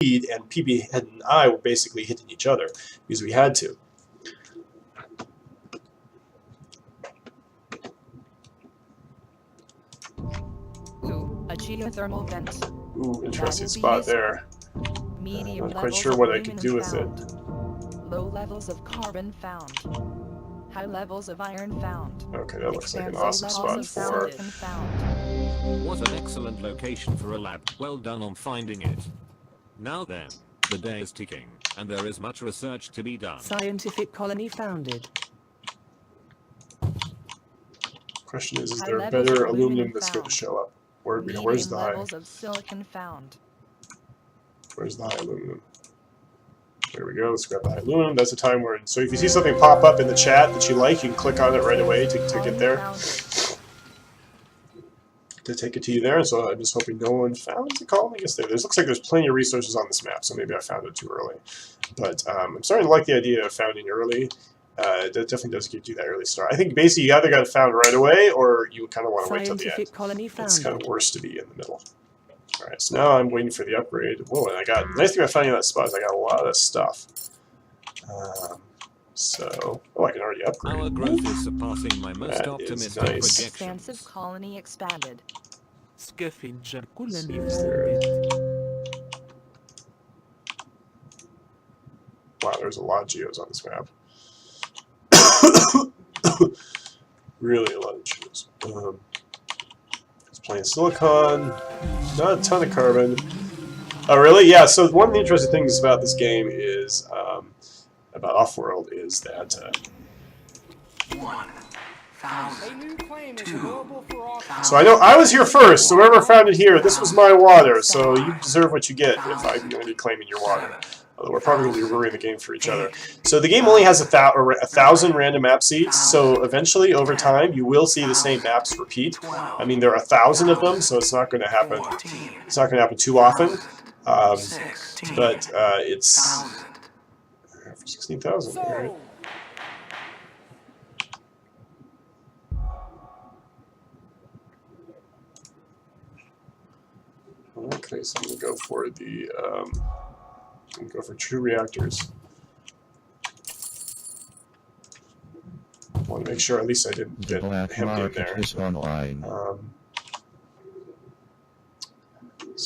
lead, and PB and I were basically hitting each other because we had to. Ooh, a geothermal vent. Ooh, interesting spot there. I'm not quite sure what I could do with it. Low levels of carbon found. High levels of iron found. Okay, that looks like an awesome spot for... What an excellent location for a lab. Well done on finding it. Now then, the day is ticking, and there is much research to be done. Scientific colony founded. Question is there better aluminum that's going to show up? Where's the high? Levels of silicon found. Where's the high aluminum? There we go. Let's grab the high aluminum. That's a time where... So if you see something pop up in the chat that you like, you can click on it right away to get there. To take it to you there. So I'm just hoping no one found the colony. I guess there looks like there's plenty of resources on this map, so maybe I found it too early. But I'm starting to like the idea of founding early. That definitely does give you that early start. I think basically you either got it found right away or you kind of want to wait till the end. It's kind of worse to be in the middle. Alright, so now I'm waiting for the upgrade. Whoa, and I got... The nice thing about finding that spot is I got a lot of stuff. So... Oh, I can already upgrade. Our growth is surpassing my most optimistic projections. Expansive colony expanded. Wow, there's a lot of geos on this map. Really a lot of geos. It's playing silicon, not a ton of carbon. Oh, really? Yeah, so one of the interesting things about this game is, about Offworld, is that... 1,000. So I know I was here first, so whoever found it here, this was my water, so you deserve what you get if I'm going to be claiming your water. Although we're probably going to be ruining the game for each other. So the game only has 1,000 random map seeds, so eventually, over time, you will see the same maps repeat. I mean, there are 1,000 of them, so it's not going to happen. It's not going to happen too often. But it's... 16,000, right? Okay, so I'm going to go for the... I'm going to go for 2 reactors. I want to make sure at least I didn't get hemmed in there. So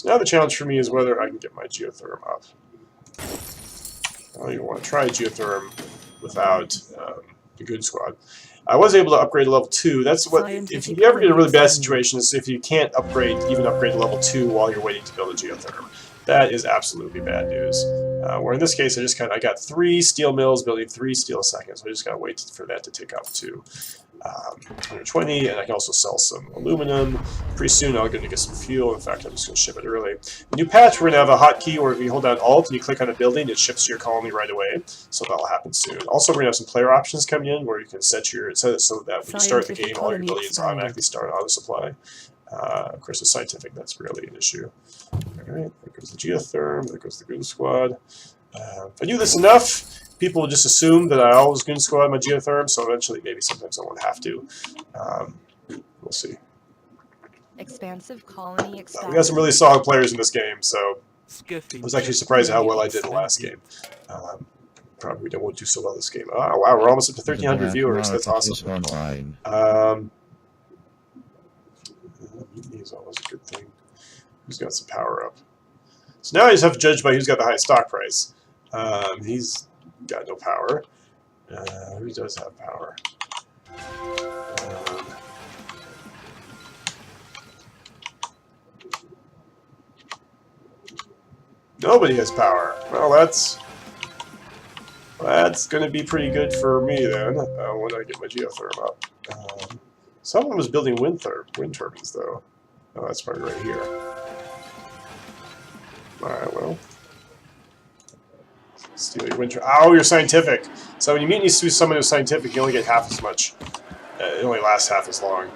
now the challenge for me is whether I can get my geotherm up. I don't even want to try geotherm without the good squad. I was able to upgrade to level 2. That's what, if you ever get a really bad situation, is if you can't even upgrade to level 2 while you're waiting to build a geotherm. That is absolutely bad news. Where in this case, I got 3 steel mills building 3 steel seconds. So I just gotta wait for that to tick up to 120, and I can also sell some aluminum. Pretty soon I'm going to get some fuel. In fact, I'm just going to ship it early. The new patch, we're going to have a hotkey where if you hold down Alt and you click on a building, it ships to your colony right away. So that'll happen soon. Also, we're going to have some player options coming in where you can set it so that when you start the game, all your buildings automatically start auto supply. Of course, with scientific, that's really an issue. Alright, there goes the geotherm, there goes the goon squad. If I knew this enough, people would just assume that I always goon squad my geotherm, so eventually maybe sometimes I won't have to. We'll see. Expansive colony expanded. We got some really solid players in this game, so I was actually surprised at how well I did the last game. Probably won't do so well this game. Oh, wow, we're almost up to 1,300 viewers. That's awesome. Is always a good thing. Who's got some power up? So now I just have to judge by who's got the highest stock price. He's got no power. Who does have power? Nobody has power. Well, that's going to be pretty good for me then. When I get my geotherm up. Someone was building wind turbines, though. Oh, that's probably right here. Alright, well. Steal your wind turbine. Oh, you're scientific! So when you meet someone who's scientific, you only get half as much. It only lasts half as long.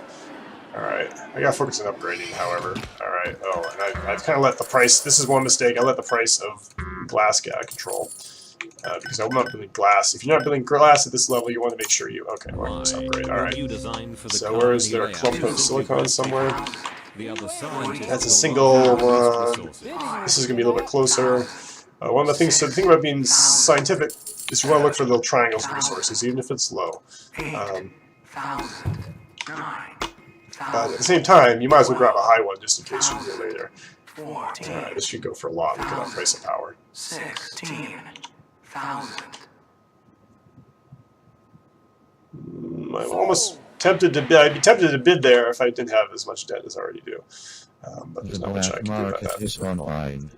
Alright. I gotta focus on upgrading, however. Alright. Oh, and I've kind of let the price... This is one mistake. I let the price of glass get out of control. Because I'm not building glass. If you're not building glass at this level, you want to make sure you... Okay, well, let's upgrade. Alright. So where is there a clump of silicon somewhere? That's a single... this is going to be a little bit closer. One of the things, so the thing about being scientific is you want to look for little triangles of resources, even if it's low. But at the same time, you might as well grab a high one just in case you need it later. Alright, this should go for a lot. Look at that price of power. 16,000. I'm almost tempted to bid. I'd be tempted to bid there if I didn't have as much debt as I already do. But there's not much I can do about that. Is online.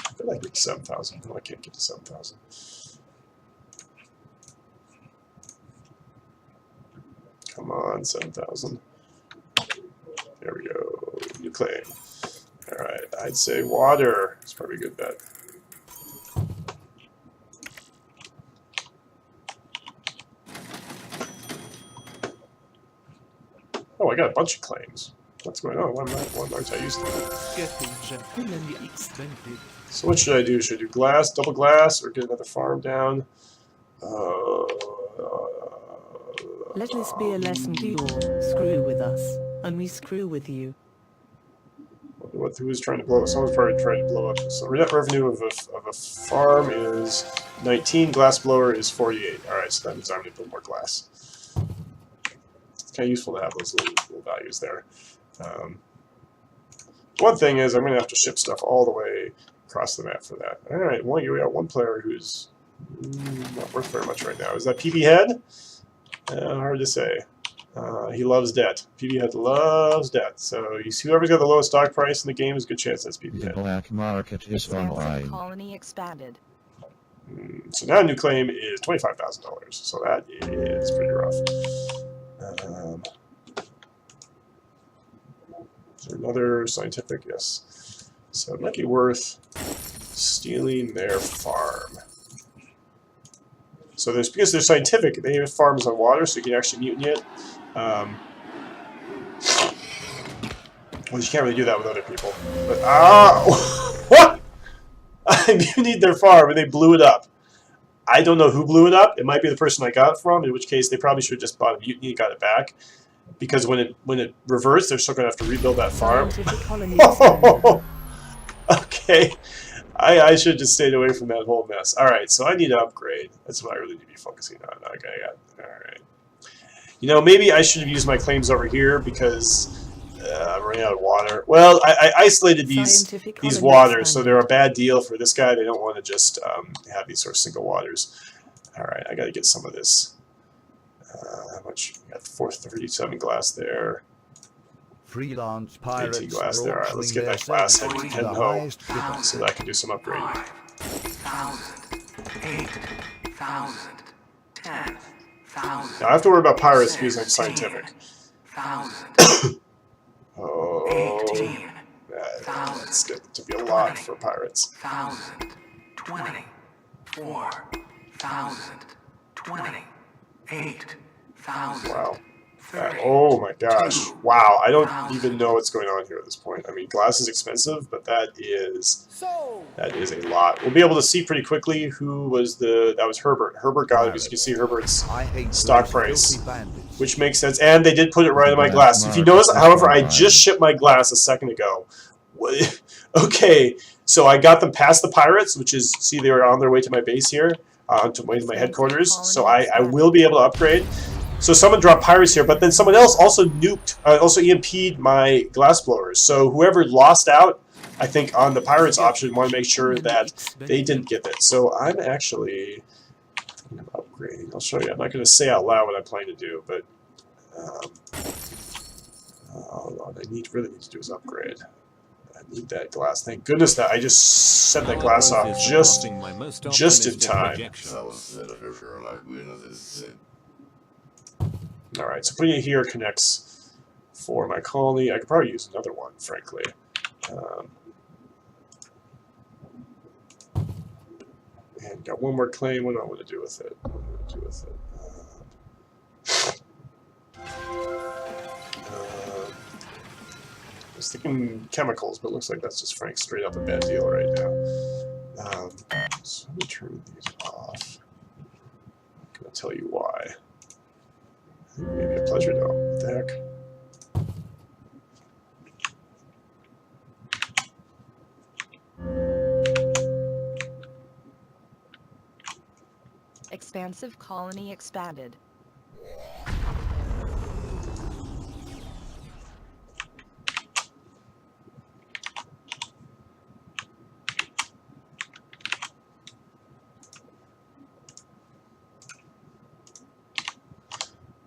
I feel like it's 7,000. No, I can't get to 7,000. Come on, 7,000. There we go. New claim. Alright, I'd say water is probably a good bet. Oh, I got a bunch of claims. What's going on? Why aren't I used to that? So what should I do? Should I do glass, double glass, or get another farm down? Let this be a lesson to you all. Screw with us, and we screw with you. Who's trying to blow up? Someone's probably trying to blow up. So net revenue of a farm is 19. Glass blower is 48. All right, so that means I'm going to build more glass. It's kind of useful to have those little values there. One thing is I'm going to have to ship stuff all the way across the map for that. All right, well, we got one player who's not worth very much right now. Is that PB Head? Hard to say. He loves debt. PB Head loves debt. So you see, whoever's got the lowest stock price in the game is a good chance that's PB The Head. black market is Expansive online. colony expanded. So now a new claim is $25,000. So that is pretty rough. Is there another scientific? Yes. So it might be worth stealing their farm. So there's, because they're scientific, they have farms on water, so you can actually mutiny it. Well, you can't really do that with other people. But what? I mutinied their farm and they blew it up. I don't know who blew it up. It might be the person I got it from, in which case they probably should have just bought a mutiny and got it back. Because when it reverts, they're still going to have to rebuild that farm. Scientific colony expanded. Okay. I should have just stayed away from that whole mess. Alright, so I need to upgrade. That's what I really need to be focusing on. Okay, alright. You know, maybe I should have used my claims over here because I'm running out of water. Well, I isolated these waters, so they're a bad deal for this guy. They don't want to just have these sort of single waters. Alright, I got to get some of this. How much? We got 437 glass there. Freelance pirates 18 glass there. Alright, let's get that glass heading home so that I can do some upgrading. 5,000, 8,000, 10,000. Now I have to worry about pirates because I'm scientific. 1,000, Oh, 18, that's good to be a lot for pirates. 1,000, 20, 4,000, 20, 8,000. Wow. Oh my gosh. Wow. I don't even know what's going on here at this point. I mean, glass is expensive, but that is a lot. We'll be able to see pretty quickly who was that was Herbert. Herbert got it because you can see Herbert's stock price, which makes sense. And they did put it right in my glass. If you notice, however, I just shipped my glass a second ago. Okay, so I got them past the pirates, which is, see, they were on their way to my base here, to my headquarters. So I will be able to upgrade. So someone dropped pirates here, but then someone else also nuked, also EMP'd my glass blowers. So whoever lost out, I think, on the pirates option, want to make sure that they didn't get it. So I'm actually thinking of upgrading. I'll show you. I'm not going to say out loud what I'm planning to do, but all I really need to do is upgrade. I need that glass. Thank goodness that I just sent that glass off just in time. Alright, so putting it here connects for my colony. I could probably use another one, frankly. And got one more claim. What do I want to do with it? I was thinking chemicals, but it looks like that's just Frank straight up a bad deal right now. So let me turn these off. I'm going to tell you why. Maybe a pleasure though. What the heck? Expansive colony expanded.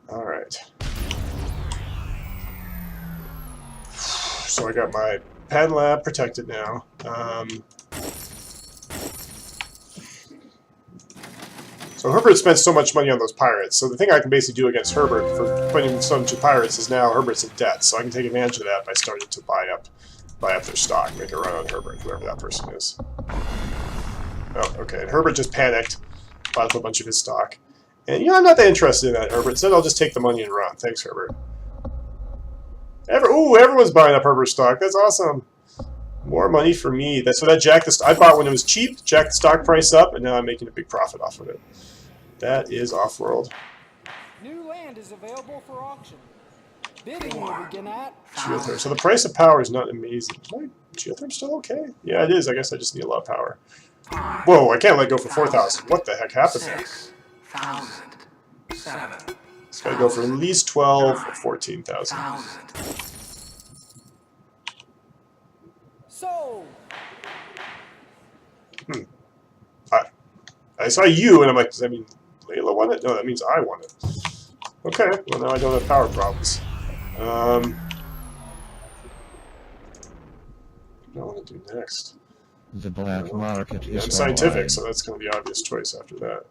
All right. So I got my pen lab protected now. So Herbert spent so much money on those pirates. So the thing I can basically do against Herbert for putting so much pirates is now Herbert's in debt. So I can take advantage of that by starting to buy up their stock, make a run on Herbert, whoever that person is. Oh, okay. And Herbert just panicked, bought up a bunch of his stock. And, you know, I'm not that interested in that, Herbert. Instead, I'll just take the money and run. Thanks, Herbert. Ooh, everyone's buying up Herbert's stock. That's awesome. More money for me. That's what I bought when it was cheap, jacked the stock price up, and now I'm making a big profit off of it. That is Offworld. New land is available for auction. Bidding will begin at Geotherm. So the price of power is not amazing. Is my geotherm still okay? Yeah, it is. I guess I just need a lot of power. Whoa, I can't let go for 4,000. What the heck happened there? 6,000. 7. It's got to go for at least 12 or 14,000. 1,000. sold. I saw you, and I'm like, does that mean Layla won it? No, that means I won it. Okay, well now I don't have power problems. What do I want to do next? The black market Yeah, is I'm scientific, online. so that's kind of the obvious choice after that.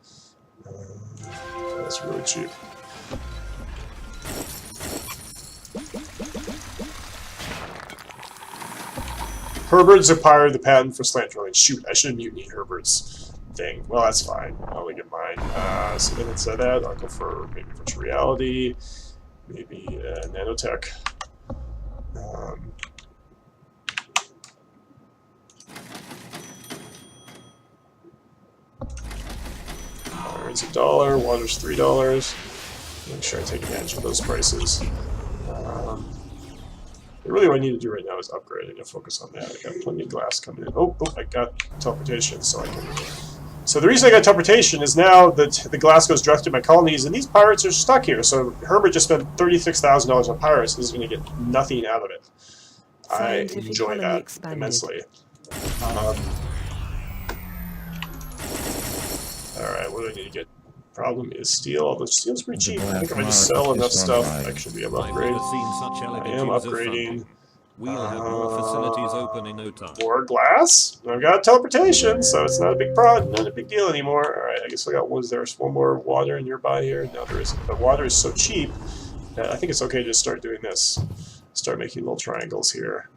That's really cheap. Herbert's acquired the patent for slant drilling. Shoot, I should have mutinied Herbert's thing. Well, that's fine. I'll only get mine. So then instead of that, I'll go for maybe virtual reality, maybe nanotech. Iron's $1, water's $3. Make sure I take advantage of those prices. Really what I need to do right now is upgrade. I need to focus on that. I got plenty of glass coming in. Oh, I got teleportation, so I can... So the reason I got teleportation is now that the glass goes directly to my colonies, and these pirates are stuck here. So Herbert just spent $36,000 on pirates, and he's going to get nothing out of it. I Scientific enjoy colony that expanded. immensely. Alright, what do I need to get? Problem is steel. The steel's pretty cheap. I think if I just sell enough stuff, I should be able to I've upgrade. never seen such I elegant am use of upgrading. funding. We'll have more facilities open in no time. More glass. I've got teleportation, so it's not a big not a big deal anymore. Alright, I guess I got there's one more water nearby here. No, there isn't. But water is so cheap that I think it's okay to just start doing this. Start making little triangles here.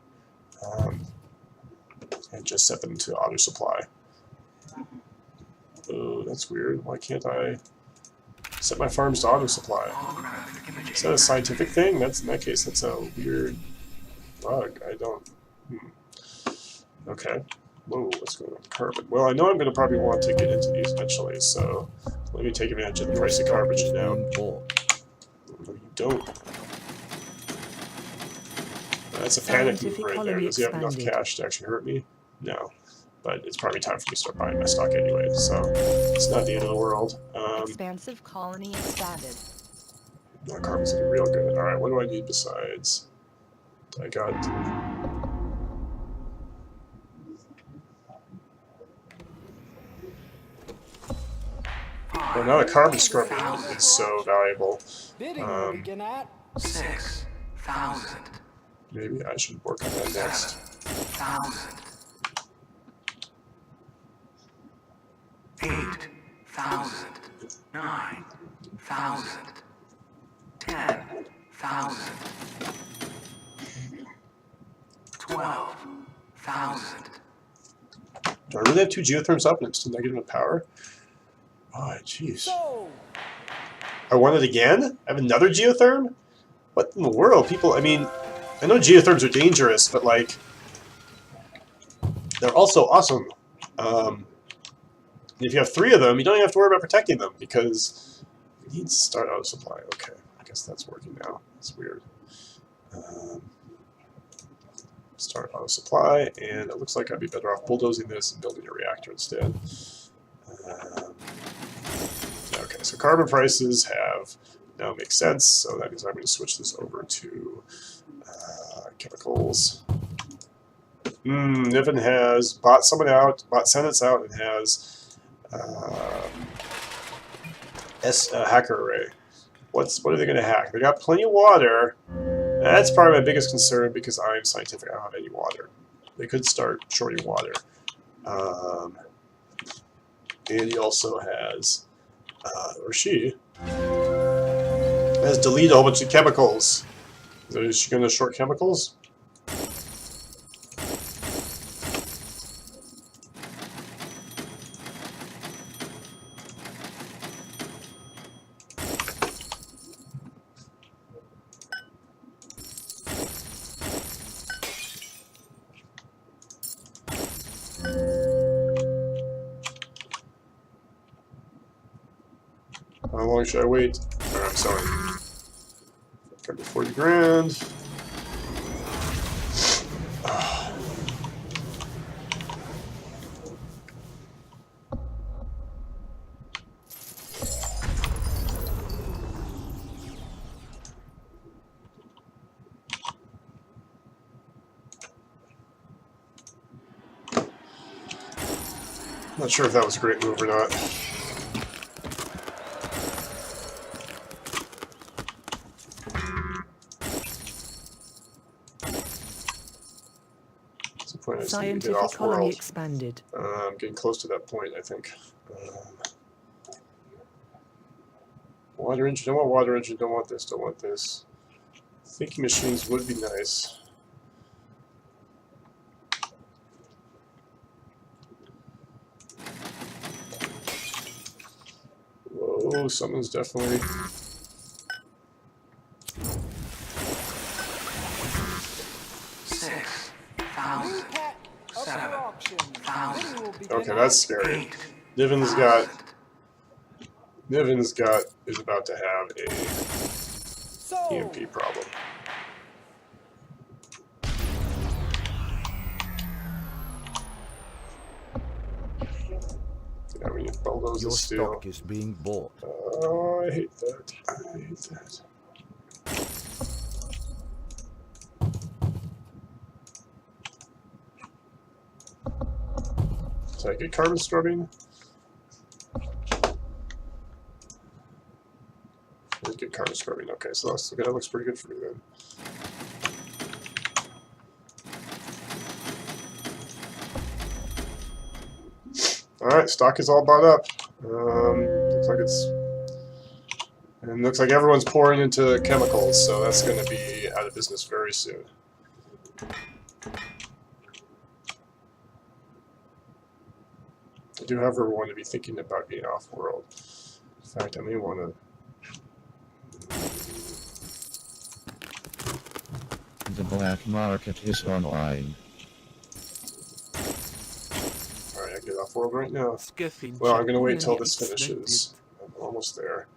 And just set them to auto supply. Oh, that's weird. Why can't I set my farms to auto supply? Holographic imaging. Is that a scientific thing? That's in that case, that's a weird bug. I don't. Okay. Whoa, what's going on with carbon? Well, I know I'm going to probably want to get into these eventually, so let me take advantage of the price of garbage now. No, you don't. That's a panic move Scientific right there. colony Does he have enough expanded. cash to actually hurt me? No. But it's probably time for me to start buying my stock anyway, so it's not the end of the world. Expansive colony expanded. No, carbon's looking real good. Alright, what do I need besides? I got... Well, now the carbon scrubbing is so valuable. Bidding will begin at 6,000. Maybe I should work on that next. 7,000. 8,000. 9,000. 10,000. 12,000. Do I really have 2 geotherms up and it's still negative in power? Oh, jeez. sold. I won it again? I have another geotherm? What in the world? People, I mean, I know geotherms are dangerous, but like, they're also awesome. If you have 3 of them, you don't even have to worry about protecting them because you need to start auto supply. Okay, I guess that's working now. It's weird. Start auto supply, and it looks like I'd be better off bulldozing this and building a reactor instead. So carbon prices have now make sense. So that means I'm going to switch this over to chemicals. Niven has bought someone out, bought Senate's out, and has hacker array. What are they going to hack? They got plenty of water. That's probably my biggest concern because I'm scientific. I don't have any water. They could start shorting water. And he also has, or she, has deleted a whole bunch of chemicals. Is she going to short chemicals? How long should I wait? Or, I'm sorry. Got to 40 grand. Not sure if that was a great move or not. Point I just need to get Scientific off colony world. expanded. I'm getting close to that point, I think. Water engine, don't want water engine, don't want this, don't want this. Thinking machines would be nice. Whoa, someone's definitely... New pet up for auction. Bidding will begin Okay, that's scary. Niven's got is about to have a Sold. EMP problem. Yeah, we need to bulldoze Your the steel. stock is being bought. Oh, I hate that. I hate that. Did I get carbon scrubbing? I did get carbon scrubbing. Okay, so that looks pretty good for me then. Alright, stock is all bought up. Looks like everyone's pouring into chemicals, so that's going to be out of business very soon. I do, however, want to be thinking about getting off-world. In fact, I may want to... The black market is online. Alright, I get off-world right now. Skiffing Well, I'm going to wait check. until this finishes. I'm almost there.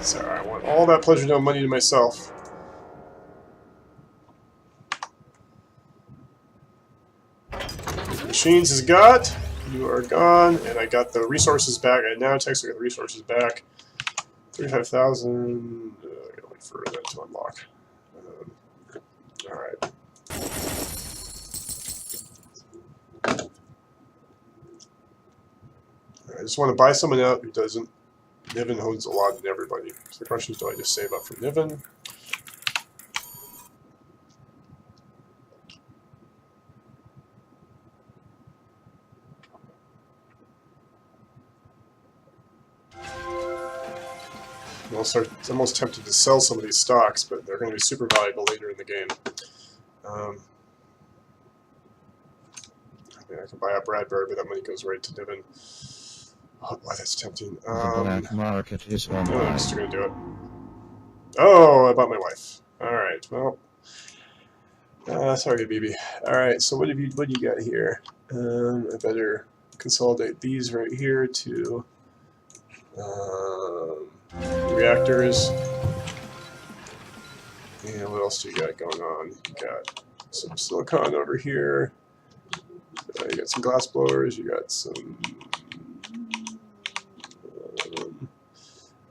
Sorry, I want all that pleasure dome money to myself. Machines is got. You are gone, and I got the resources back. I now text I got the resources back. 35,000. I gotta wait for that to unlock. All right. I just want to buy someone out who doesn't. Niven owns a lot in everybody. So the question is, do I just save up for Niven? I'm almost tempted to sell some of these stocks, but they're going to be super valuable later in the game. I mean, I can buy up Bradbury, but that money goes right to Niven. Oh boy, that's tempting. The black market is I'm online. just going to do it. Oh, I bought my wife. All right, well, sorry, BB. All right, so what do you got here? I better consolidate these right here to reactors And what else do you got going on? You got some silicon over here. You got some glass blowers. You got some.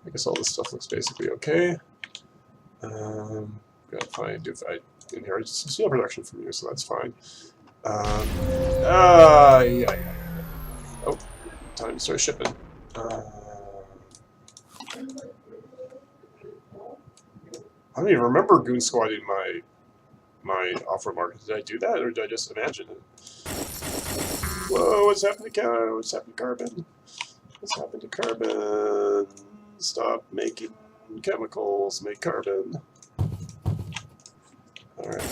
I guess all this stuff looks basically okay. Gotta find if I inherit some steel production from you, so that's fine. Yeah. Oh, time to start shipping. I don't even remember goon squatting my Offworld market. Did I do that, or did I just imagine it? Whoa! What's happened to carbon? What's happened to carbon? What's happened to carbon? Stop making chemicals. Make carbon. All right.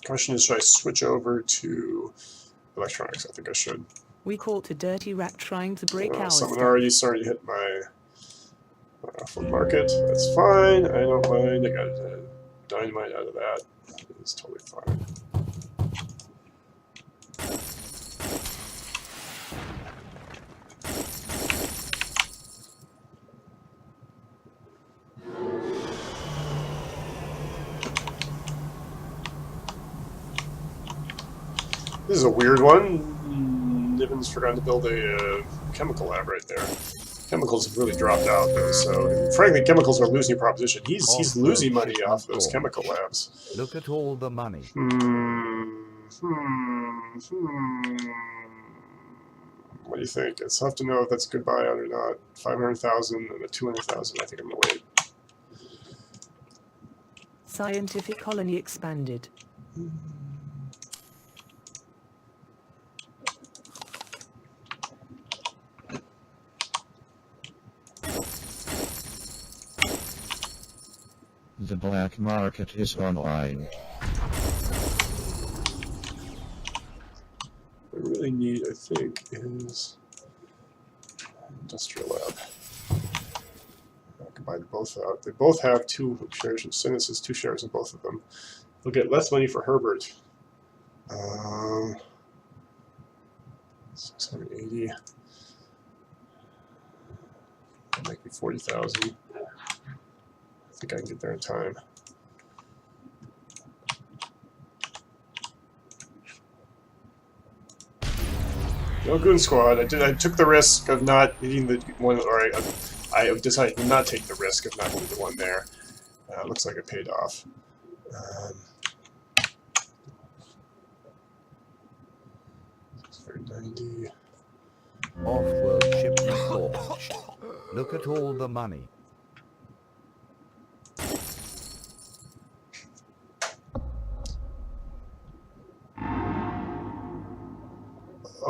Question is, should I switch over to electronics? I think I should. We caught a dirty rat trying to break our Someone stuff. already started to hit my Offworld market. That's fine. I don't mind. I got dynamite out of that. It's totally fine. This is a weird one. Niven's forgotten to build a chemical lab right there. Chemicals have really dropped out though, so frankly, chemicals are a losing proposition. He's losing money off those chemical labs. Look at all the money. What do you think? It's tough to know if that's a good buyout or not. 500,000 and a 200,000. I think I'm gonna wait. Scientific colony expanded. The black market is online. What I really need, I think, is industrial lab. I can buy them both out. They both have 2 shares in Sinus, 2 shares in both of them. They'll get less money for Herbert. 680. That might be 40,000. I think I can get there in time. No goon squad. I took the risk of not needing the one, or I decided to not take the risk of not needing the one there. Looks like it paid off. 90. Offworld shipment launched. Look at all the money.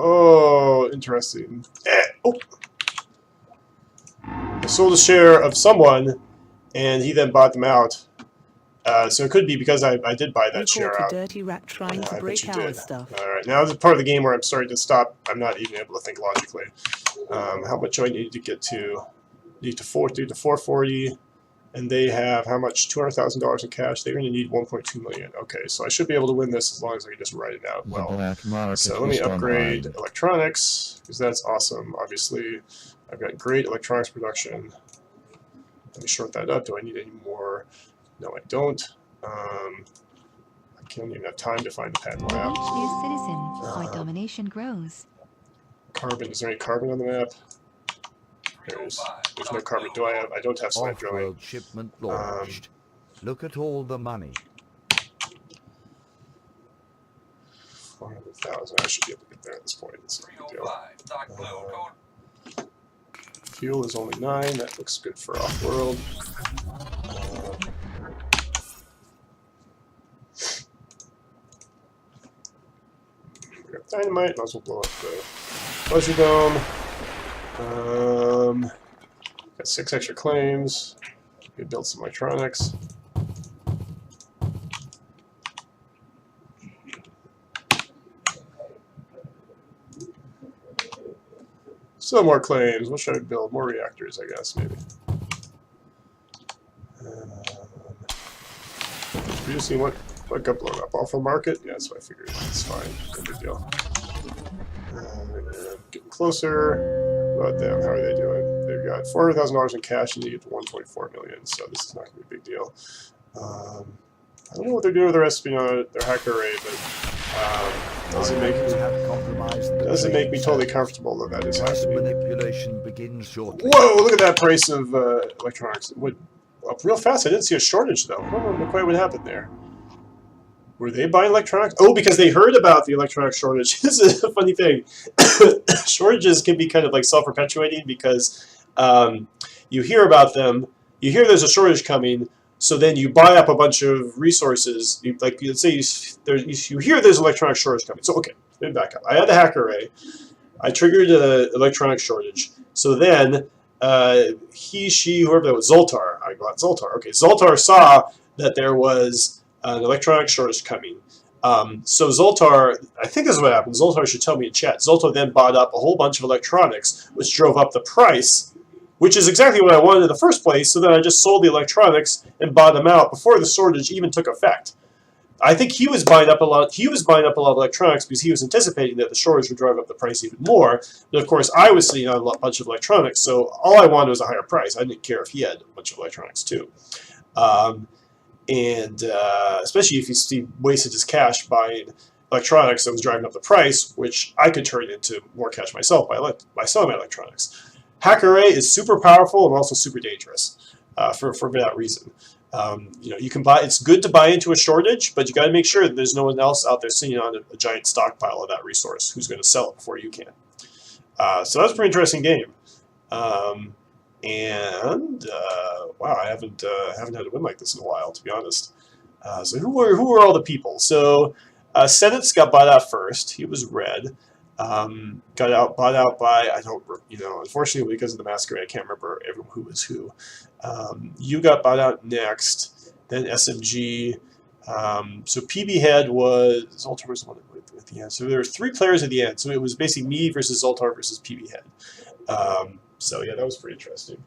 Oh, interesting. Oh. I sold a share of someone, and he then bought them out. So it could be because I did buy that share caught out. a dirty rat trying to I bet break you our did. stuff. All right, now this is part of the game where I'm starting to stop. I'm not even able to think logically. How much do I need to get to? Need to 440, and they have how much? $200,000 in cash. They're going to need 1.2 million. Okay, so I should be able to win this as long as I can just write it out The well. black market So let me is upgrade online. electronics, because that's awesome. Obviously, I've got great electronics production. Let me short that up. Do I need any more? No, I don't. I can't even have time to find the patent lab. Each new citizen, my domination grows. Carbon. Is there any carbon on the map? There's no carbon. Do I have? I don't have slant drilling. Offworld shipment launched. Look at all the money. 400,000. I should be able to get there at this point. It's no big deal. Fuel is only 9. That looks good for Offworld. We got dynamite. Might as well blow up the pleasure dome. Got 6 extra claims. We built some electronics. Still more claims. What should I build? More reactors, I guess, maybe. We just see what got blown up. Off the market? Yeah, that's what I figured. It's fine. No big deal. Getting closer. What about them? How are they doing? They've got $400,000 in cash and you get to 124 million. So this is not going to be a big deal. I don't know what they're doing with the recipe on their hacker array, but doesn't make me totally comfortable that that is Price happening. manipulation begins shortly. Whoa! Look at that price of electronics. It went up real fast. I didn't see a shortage though. I don't know quite what happened there. Were they buying electronics? Oh, because they heard about the electronic shortage. This is a funny thing. Shortages can be kind of like self-perpetuating because you hear about them, you hear there's a shortage coming, so then you buy up a bunch of resources. Like let's say you hear there's an electronic shortage coming. So okay, let me back up. I had the hacker array. I triggered an electronic shortage. So then whoever that was, Zoltar. I got Zoltar. Okay, Zoltar saw that there was an electronic shortage coming. So Zoltar, I think this is what happened. Zoltar should tell me in chat. Zoltar then bought up a whole bunch of electronics, which drove up the price, which is exactly what I wanted in the first place. So then I just sold the electronics and bought them out before the shortage even took effect. I think he was buying up a lot. He was buying up a lot of electronics because he was anticipating that the shortage would drive up the price even more. But of course, I was sitting on a bunch of electronics, so all I wanted was a higher price. I didn't care if he had a bunch of electronics too. Especially if he wasted his cash buying electronics that was driving up the price, which I could turn into more cash myself by selling my electronics. Hacker array is super powerful and also super dangerous for that reason. You can buy. It's good to buy into a shortage, but you got to make sure that there's no one else out there sitting on a giant stockpile of that resource who's going to sell it before you can. So that's a pretty interesting game. Wow, I haven't had a win like this in a while, to be honest. So who were all the people? So Senate's got bought out first. He was red. Got bought out by, unfortunately because of the masquerade, I can't remember everyone who was who. You got bought out next. Then SMG. So PB Head was Zoltar was the one at the end. So there were 3 players at the end. So it was basically me versus Zoltar versus PB Head. So yeah, that was pretty interesting.